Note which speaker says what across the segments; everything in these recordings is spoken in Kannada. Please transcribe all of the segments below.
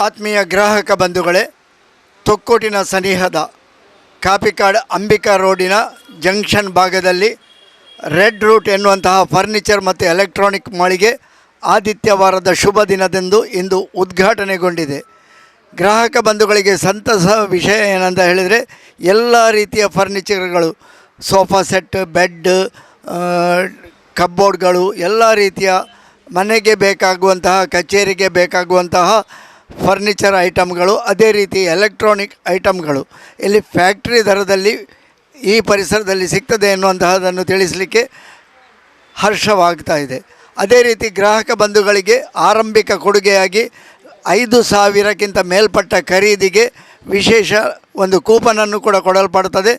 Speaker 1: ಆತ್ಮೀಯ ಗ್ರಾಹಕ ಬಂಧುಗಳೇ, ತೊಕ್ಕೋಟಿನ ಸನಿಹದ ಕಾಪಿಕಾಡ್ ಅಂಬಿಕಾ ರೋಡಿನ ಜಂಕ್ಷನ್ ಭಾಗದಲ್ಲಿ ರೆಡ್ ರೂಟ್ ಎನ್ನುವಂತಹ ಫರ್ನಿಚರ್ ಮತ್ತು ಎಲೆಕ್ಟ್ರಾನಿಕ್ ಮಳಿಗೆ ಆದಿತ್ಯವಾರದ ಶುಭ ದಿನದಂದು ಇಂದು ಉದ್ಘಾಟನೆಗೊಂಡಿದೆ. ಗ್ರಾಹಕ ಬಂಧುಗಳಿಗೆ ಸಂತಸ ವಿಷಯ ಏನಂತ ಹೇಳಿದರೆ, ಎಲ್ಲ ರೀತಿಯ ಫರ್ನಿಚರ್ಗಳು, ಸೋಫಾ ಸೆಟ್, ಬೆಡ್, ಕಬ್ಬೋರ್ಡ್ಗಳು, ಎಲ್ಲ ರೀತಿಯ ಮನೆಗೆ ಬೇಕಾಗುವಂತಹ, ಕಚೇರಿಗೆ ಬೇಕಾಗುವಂತಹ ಫರ್ನಿಚರ್ ಐಟಮ್ಗಳು, ಅದೇ ರೀತಿ ಎಲೆಕ್ಟ್ರಾನಿಕ್ ಐಟಮ್ಗಳು ಇಲ್ಲಿ ಫ್ಯಾಕ್ಟ್ರಿ ದರದಲ್ಲಿ ಈ ಪರಿಸರದಲ್ಲಿ ಸಿಗ್ತದೆ ಎನ್ನುವಂತಹದನ್ನು ತಿಳಿಸಲಿಕ್ಕೆ ಹರ್ಷವಾಗ್ತಾ ಇದೆ. ಅದೇ ರೀತಿ ಗ್ರಾಹಕ ಬಂಧುಗಳಿಗೆ ಆರಂಭಿಕ ಕೊಡುಗೆಯಾಗಿ 5,000ಕ್ಕಿಂತ ಮೇಲ್ಪಟ್ಟ ಖರೀದಿಗೆ ವಿಶೇಷ ಒಂದು ಕೂಪನನ್ನು ಕೂಡ ಕೊಡಲ್ಪಡುತ್ತದೆ.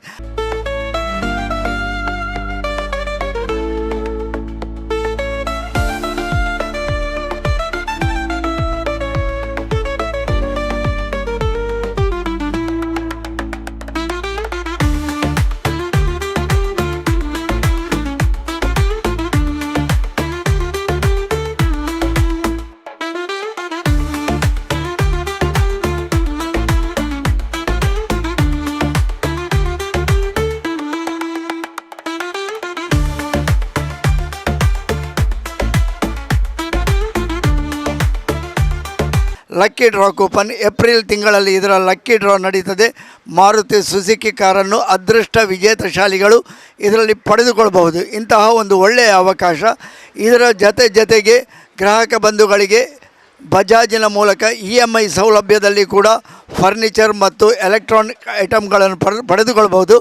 Speaker 1: ಲಕ್ಕಿ ಡ್ರಾ ಕೂಪನ್ ಏಪ್ರಿಲ್ ತಿಂಗಳಲ್ಲಿ ಇದರ ಲಕ್ಕಿ ಡ್ರಾ ನಡೀತದೆ. ಮಾರುತಿ ಸುಜುಕಿ ಕಾರನ್ನು ಅದೃಷ್ಟ ವಿಜೇತಶಾಲಿಗಳು ಇದರಲ್ಲಿ ಪಡೆದುಕೊಳ್ಳಬಹುದು. ಇಂತಹ ಒಂದು ಒಳ್ಳೆಯ ಅವಕಾಶ. ಇದರ ಜೊತೆಗೆ ಗ್ರಾಹಕ ಬಂಧುಗಳಿಗೆ ಬಜಾಜಿನ ಮೂಲಕ EMI ಸೌಲಭ್ಯದಲ್ಲಿ ಕೂಡ ಫರ್ನಿಚರ್ ಮತ್ತು ಎಲೆಕ್ಟ್ರಾನಿಕ್ ಐಟಮ್ಗಳನ್ನು ಪಡೆದುಕೊಳ್ಳಬಹುದು.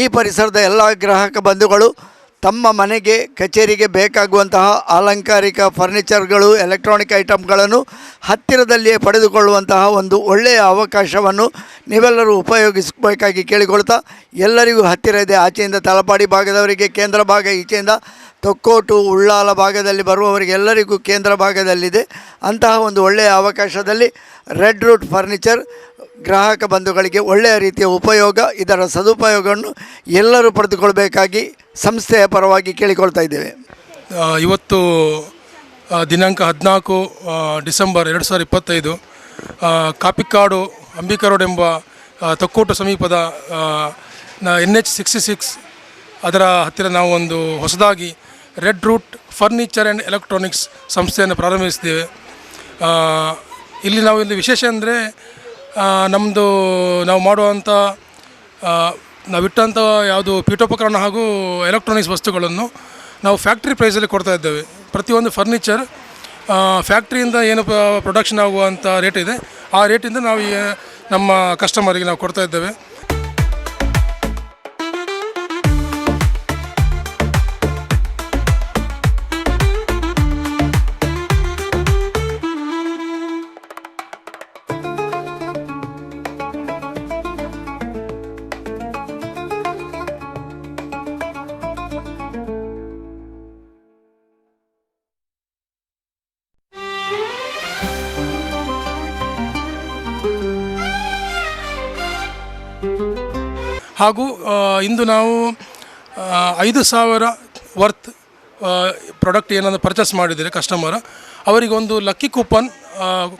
Speaker 1: ಈ ಪರಿಸರದ ಎಲ್ಲ ಗ್ರಾಹಕ ಬಂಧುಗಳು ತಮ್ಮ ಮನೆಗೆ, ಕಚೇರಿಗೆ ಬೇಕಾಗುವಂತಹ ಅಲಂಕಾರಿಕ ಫರ್ನಿಚರ್ಗಳು, ಎಲೆಕ್ಟ್ರಾನಿಕ್ ಐಟಮ್ಗಳನ್ನು ಹತ್ತಿರದಲ್ಲಿಯೇ ಪಡೆದುಕೊಳ್ಳುವಂತಹ ಒಂದು ಒಳ್ಳೆಯ ಅವಕಾಶವನ್ನು ನೀವೆಲ್ಲರೂ ಉಪಯೋಗಿಸಬೇಕಾಗಿ ಕೇಳಿಕೊಳ್ತಾ, ಎಲ್ಲರಿಗೂ ಹತ್ತಿರ ಇದೆ. ಆಚೆಯಿಂದ ತಲಪಾಡಿ ಭಾಗದವರಿಗೆ ಕೇಂದ್ರ ಭಾಗ, ಈಚೆಯಿಂದ ತೊಕ್ಕೋಟು, ಉಳ್ಳಾಲ ಭಾಗದಲ್ಲಿ ಬರುವವರಿಗೆ ಎಲ್ಲರಿಗೂ ಕೇಂದ್ರ ಭಾಗದಲ್ಲಿದೆ. ಅಂತಹ ಒಂದು ಒಳ್ಳೆಯ ಅವಕಾಶದಲ್ಲಿ ರೆಡ್ ರೂಟ್ ಫರ್ನಿಚರ್ ಗ್ರಾಹಕ ಬಂಧುಗಳಿಗೆ ಒಳ್ಳೆಯ ರೀತಿಯ ಉಪಯೋಗ, ಇದರ ಸದುಪಯೋಗವನ್ನು ಎಲ್ಲರೂ ಪಡೆದುಕೊಳ್ಬೇಕಾಗಿ ಸಂಸ್ಥೆಯ ಪರವಾಗಿ ಕೇಳಿಕೊಳ್ತಾ ಇದ್ದೇವೆ.
Speaker 2: ಇವತ್ತು ದಿನಾಂಕ 14 ಡಿಸೆಂಬರ್ 2025 ಕಾಪಿಕಾಡು ಅಂಬಿಕಾ ರೋಡ್ ಎಂಬ ತೊಕ್ಕೋಟು ಸಮೀಪದ NH66 ಅದರ ಹತ್ತಿರ ನಾವು ಒಂದು ಹೊಸದಾಗಿ red root furniture and electronics ಸಂಸ್ಥೆಯನ್ನು ಪ್ರಾರಂಭಿಸಿದ್ದೇವೆ. ಇಲ್ಲಿ ವಿಶೇಷ ಅಂದರೆ ನಮ್ಮದು ನಾವು ಮಾಡುವಂಥ ನಾವಿಟ್ಟಂಥ ಯಾವುದು ಪೀಠೋಪಕರಣ ಹಾಗೂ ಎಲೆಕ್ಟ್ರಾನಿಕ್ಸ್ ವಸ್ತುಗಳನ್ನು ನಾವು ಫ್ಯಾಕ್ಟ್ರಿ ಪ್ರೈಸಲ್ಲಿ ಕೊಡ್ತಾ ಇದ್ದೇವೆ. ಪ್ರತಿಯೊಂದು ಫರ್ನಿಚರ್ ಫ್ಯಾಕ್ಟ್ರಿಯಿಂದ ಏನು ಪ್ರೊಡಕ್ಷನ್ ಆಗುವಂಥ ರೇಟ್ ಇದೆ, ಆ ರೇಟಿಂದ ನಾವು ನಮ್ಮ ಕಸ್ಟಮರಿಗೆ ನಾವು ಕೊಡ್ತಾ ಇದ್ದೇವೆ. ಹಾಗೂ ಇಂದು ನಾವು 5,000 ವರ್ತ್ ಪ್ರಾಡಕ್ಟ್ ಏನಾದರೂ ಪರ್ಚೇಸ್ ಮಾಡಿದರೆ ಕಸ್ಟಮರ್ ಅವರಿಗೆ ಒಂದು ಲಕ್ಕಿ ಕೂಪನ್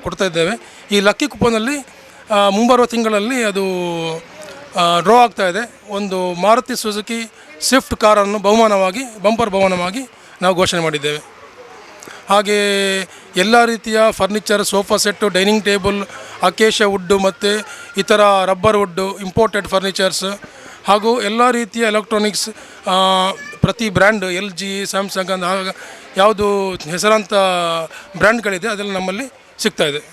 Speaker 2: ಕೊಡ್ತಾ ಇದ್ದೇವೆ. ಈ ಲಕ್ಕಿ ಕೂಪನಲ್ಲಿ ಮುಂಬರುವ ತಿಂಗಳಲ್ಲಿ ಅದು ಡ್ರಾ ಆಗ್ತಾ ಇದೆ. ಒಂದು ಮಾರುತಿ ಸುಜುಕಿ ಸ್ವಿಫ್ಟ್ ಕಾರನ್ನು ಬಂಪರ್ ಬಹುಮಾನವಾಗಿ ನಾವು ಘೋಷಣೆ ಮಾಡಿದ್ದೇವೆ. ಹಾಗೆ ಎಲ್ಲ ರೀತಿಯ furniture, sofa set, dining table, acacia wood ಮತ್ತು ಇತರ ರಬ್ಬರ್ ವುಡ್ಡು, ಇಂಪೋರ್ಟೆಡ್ ಫರ್ನಿಚರ್ಸ್ ಹಾಗೂ ಎಲ್ಲ ರೀತಿಯ ಎಲೆಕ್ಟ್ರಾನಿಕ್ಸ್, ಪ್ರತಿ ಬ್ರ್ಯಾಂಡ್ LG, ಸ್ಯಾಮ್ಸಂಗ್ ಅಂತ ಯಾವುದು ಹೆಸರಾಂತ ಬ್ರ್ಯಾಂಡ್ಗಳಿದೆ ಅದೆಲ್ಲ ನಮ್ಮಲ್ಲಿ ಸಿಗ್ತಾಯಿದೆ.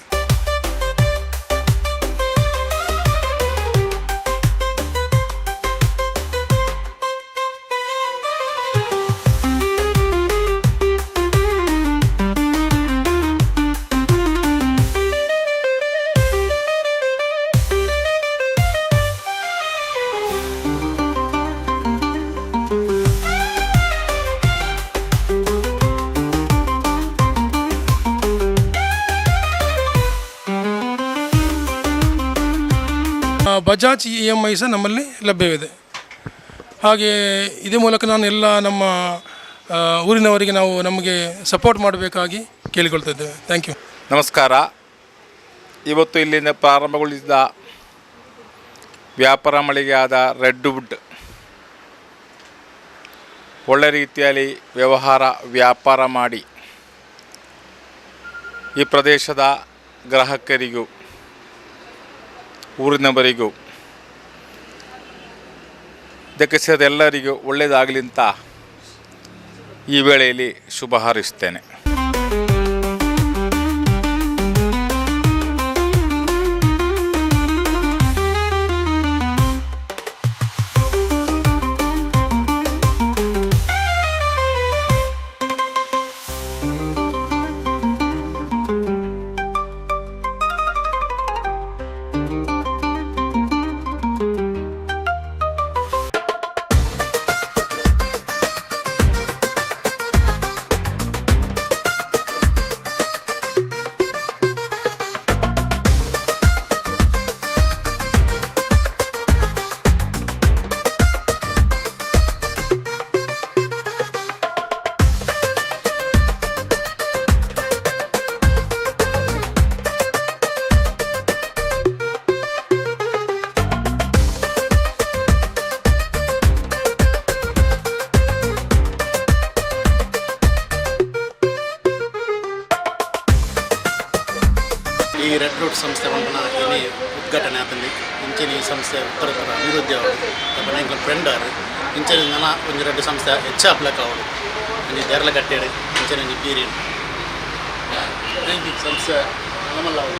Speaker 2: ಬಜಾಜ್ EMI ಸಹ ನಮ್ಮಲ್ಲಿ ಲಭ್ಯವಿದೆ. ಹಾಗೆ ಇದೇ ಮೂಲಕ ನಾನು ಎಲ್ಲ ನಮ್ಮ ಊರಿನವರಿಗೆ ನಮಗೆ ಸಪೋರ್ಟ್ ಮಾಡಬೇಕಾಗಿ ಕೇಳಿಕೊಳ್ತಾ ಇದ್ದೇವೆ. Thank you.
Speaker 3: ನಮಸ್ಕಾರ. ಇವತ್ತು ಇಲ್ಲಿಂದ ಪ್ರಾರಂಭಗೊಳಿಸಿದ ವ್ಯಾಪಾರ ಮಳಿಗೆಯಾದ ರೆಡ್ವುಡ್ ಒಳ್ಳೆ ರೀತಿಯಲ್ಲಿ ವ್ಯಾಪಾರ ಮಾಡಿ ಈ ಪ್ರದೇಶದ ಗ್ರಾಹಕರಿಗೂ ಊರಿನವರಿಗೂ ಇದಕ್ಕೆ ಸೇರಿದ ಎಲ್ಲರಿಗೂ ಒಳ್ಳೆಯದಾಗಲಿ ಅಂತ ಈ ವೇಳೆಯಲ್ಲಿ ಶುಭ ಹಾರೈಸ್ತೇನೆ.
Speaker 4: ಈ ರೆಡ್ವುಡ್ ಸಂಸ್ಥೆ ಪಂಪನ ಇನಿ ಉದ್ಘಾಟನೆ ಆತಂಡಿ ಇಂಚಿನ ಈ ಸಂಸ್ಥೆ ಉತ್ತರ ಅಭಿವೃದ್ಧಿ ಅವರು ಎಂಕ್ಲ ಫ್ರೆಂಡ್ ಅವರು ಇಂಚಿನ ನನ ಒಂದು ರೆಡ್ಡು ಸಂಸ್ಥೆ ಹೆಚ್ಚು ಅಪ್ಲಕ್ ಅವರು ಒಂಜಿ ದೇರ್ಲ ಕಟ್ಟೆಡು ಇಂಚಿನ ಒಂಜಿ ಪೀರಿಯಡ್ ಸಂಸ್ಥೆ ನಮ್ಮಲ್ಲ